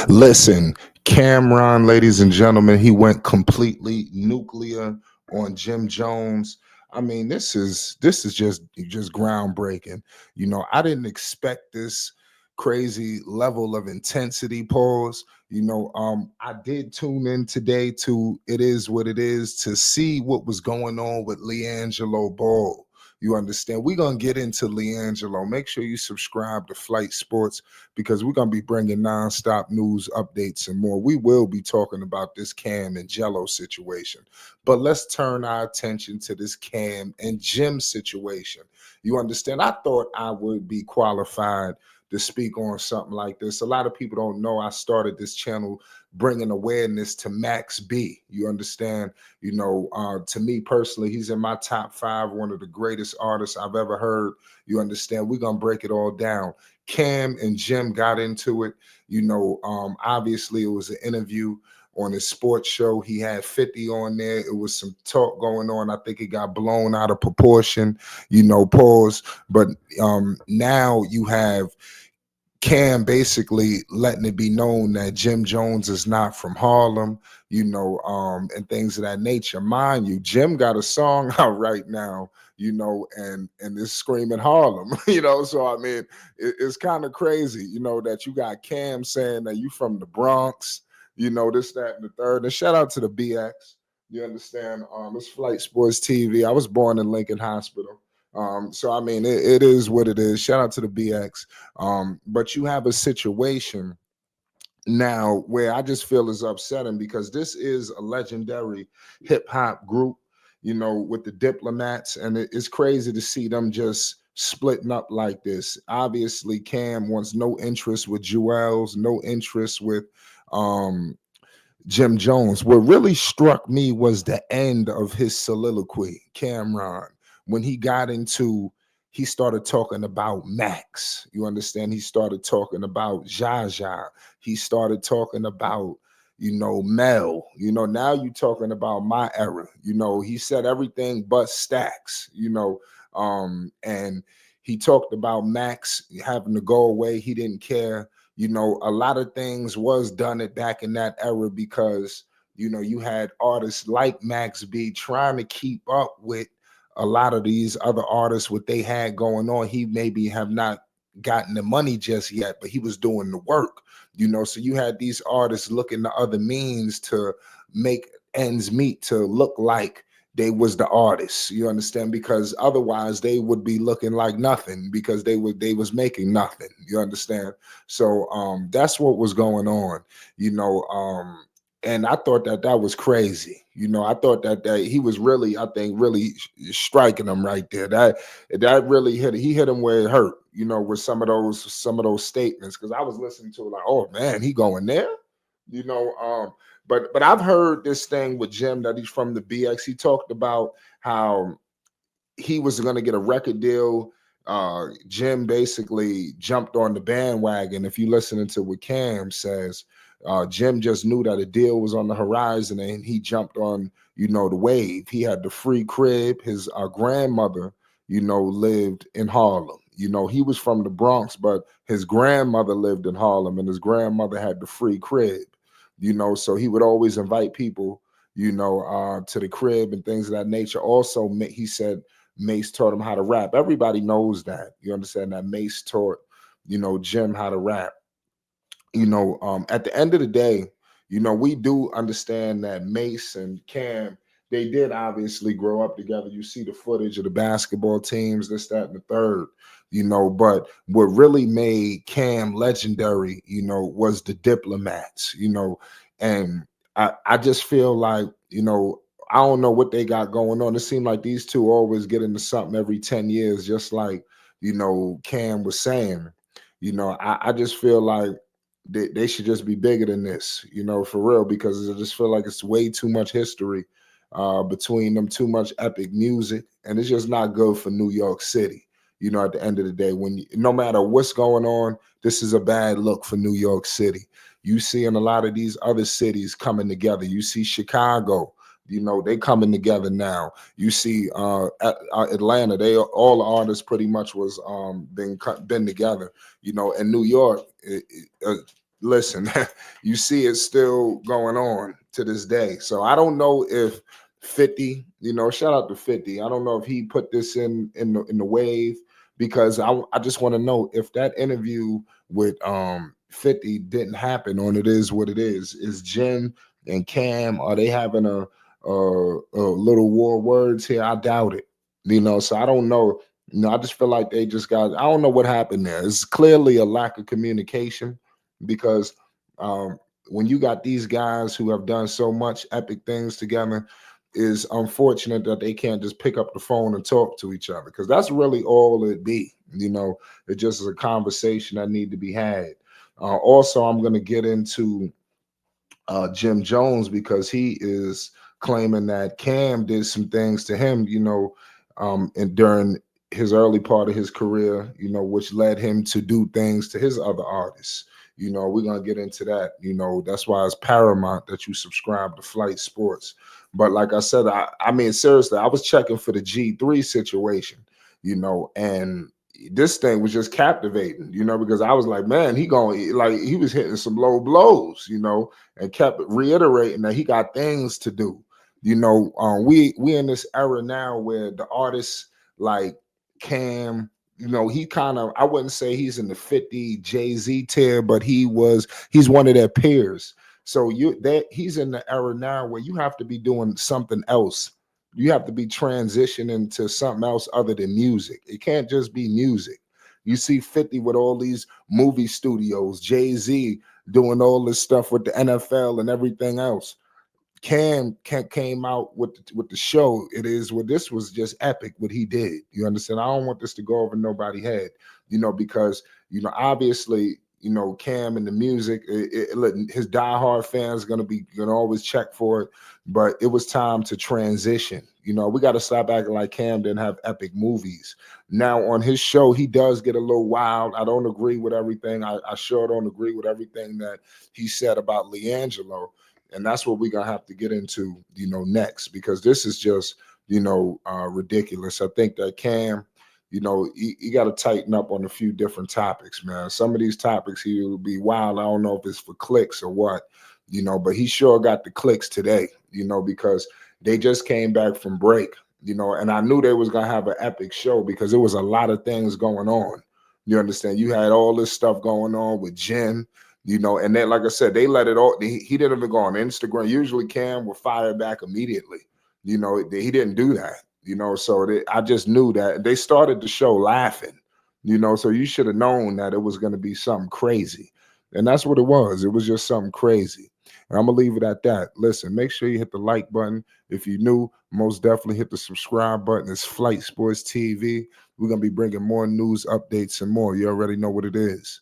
Listen, Cameron, ladies and gentlemen, he went completely nuclear on Jim Jones. I mean, this is just groundbreaking. I didn't expect this crazy level of intensity. Pause. I did tune in today to It Is What It Is to see what was going on with Leangelo Ball. You understand? We're gonna get into Leangelo. Make sure you subscribe to Flight Sports because we're going to be bringing nonstop news updates and more. We will be talking about this Cam and Jello situation. But let's turn our attention to this Cam and Jim situation. You understand? I thought I would be qualified to speak on something like this. A lot of people don't know I started this channel bringing awareness to Max B. You understand? To me personally, he's in my top 5, one of the greatest artists I've ever heard. You understand? We're going to break it all down. Cam and Jim got into it. Obviously it was an interview on his sports show. He had 50 on there. It was some talk going on. I think it got blown out of proportion, pause. But now you have Cam basically letting it be known that Jim Jones is not from Harlem, and things of that nature. Mind you, Jim got a song out right now, and it's screaming Harlem, So I mean, it's kind of crazy, that you got Cam saying that you from the Bronx, this, that, and the third. And shout out to the BX. You understand? It's Flight Sports TV. I was born in Lincoln Hospital. So I mean, it is what it is. Shout out to the BX. But you have a situation now where I just feel is upsetting because this is a legendary hip hop group, with the Diplomats, and it's crazy to see them just splitting up like this. Obviously, Cam wants no interest with Jewels, no interest with Jim Jones. What really struck me was the end of his soliloquy, Cameron, when he started talking about Max. You understand? He started talking about Jaja. He started talking about, Mel. Now you talking about my era. He said everything but Stacks, and he talked about Max having to go away. He didn't care. A lot of things was done it back in that era because, you had artists like Max B trying to keep up with a lot of these other artists, what they had going on. He maybe have not gotten the money just yet, but he was doing the work, so you had these artists looking to other means to make ends meet, to look like they was the artists, you understand, because otherwise they would be looking like nothing because they was making nothing, you understand. So that's what was going on, and I thought that was crazy. I thought that he was really, I think, really striking him right there. That really hit. He hit him where it hurt. With some of those statements, because I was listening to it like, oh man, he going there. You know, but I've heard this thing with Jim that he's from the BX. He talked about how he was going to get a record deal. Jim basically jumped on the bandwagon. If you listening to what Cam says, Jim just knew that a deal was on the horizon and he jumped on, the wave. He had the free crib. His grandmother, lived in Harlem. He was from the Bronx, but his grandmother lived in Harlem and his grandmother had the free crib, so he would always invite people, to the crib and things of that nature. Also, he said Mace taught him how to rap. Everybody knows that. You understand that Mace taught, Jim how to rap. At the end of the day, we do understand that Mace and Cam, they did obviously grow up together. You see the footage of the basketball teams, this, that, and the third, but what really made Cam legendary, was the Diplomats, and I just feel like, I don't know what they got going on. It seemed like these two always get into something every 10 years, just like, Cam was saying. I just feel like they should just be bigger than this, for real, because I just feel like it's way too much history between them, too much epic music, and it's just not good for New York City. At the end of the day, no matter what's going on, this is a bad look for New York City. You see in a lot of these other cities coming together. You see Chicago, they coming together now. You see Atlanta, they all the artists pretty much was been together. In New York, listen, you see it still going on to this day. So I don't know if 50, shout out to 50. I don't know if he put this in the wave, because I just want to know if that interview with 50 didn't happen, on it is what it is. Is Jen and Cam, are they having a little war words here? I doubt it. So I don't know. I just feel like they just got, I don't know what happened there. It's clearly a lack of communication, because um, when you got these guys who have done so much epic things together, is unfortunate that they can't just pick up the phone and talk to each other, because that's really all it be. It just is a conversation that need to be had. Also, I'm going to get into Jim Jones, because he is claiming that Cam did some things to him, and during his early part of his career, which led him to do things to his other artists. We're gonna get into that. That's why it's paramount that you subscribe to Flight Sports. But like I said, I mean, seriously, I was checking for the G3 situation, and this thing was just captivating, because I was like, man, he was hitting some low blows, and kept reiterating that he got things to do. We in this era now where the artists like Cam, he kind of, I wouldn't say he's in the 50 Jay-Z tier, but he's one of their peers. So he's in the era now where you have to be doing something else. You have to be transitioning to something else other than music. It can't just be music. You see 50 with all these movie studios, Jay-Z doing all this stuff with the NFL and everything else. Cam came out with the show. It is what this was just epic what he did. You understand? I don't want this to go over nobody's head, because obviously, Cam and the music, his diehard fans gonna always check for it. But it was time to transition. We got to stop acting like Cam didn't have epic movies. Now on his show, he does get a little wild. I don't agree with everything. I sure don't agree with everything that he said about Leangelo, and that's what we're gonna have to get into, next, because this is just, ridiculous. I think that Cam, you got to tighten up on a few different topics, man. Some of these topics he will be wild. I don't know if it's for clicks or what, but he sure got the clicks today, because they just came back from break, and I knew they was gonna have an epic show because there was a lot of things going on. You understand? You had all this stuff going on with Jen, and then, like I said, they let it all. He didn't even go on Instagram. Usually, Cam will fire back immediately. He didn't do that. So I just knew that they started the show laughing. So you should have known that it was going to be something crazy, and that's what it was. It was just something crazy. And I'm gonna leave it at that. Listen, make sure you hit the like button. If you're new, most definitely hit the subscribe button. It's Flight Sports TV. We're gonna be bringing more news updates and more. You already know what it is.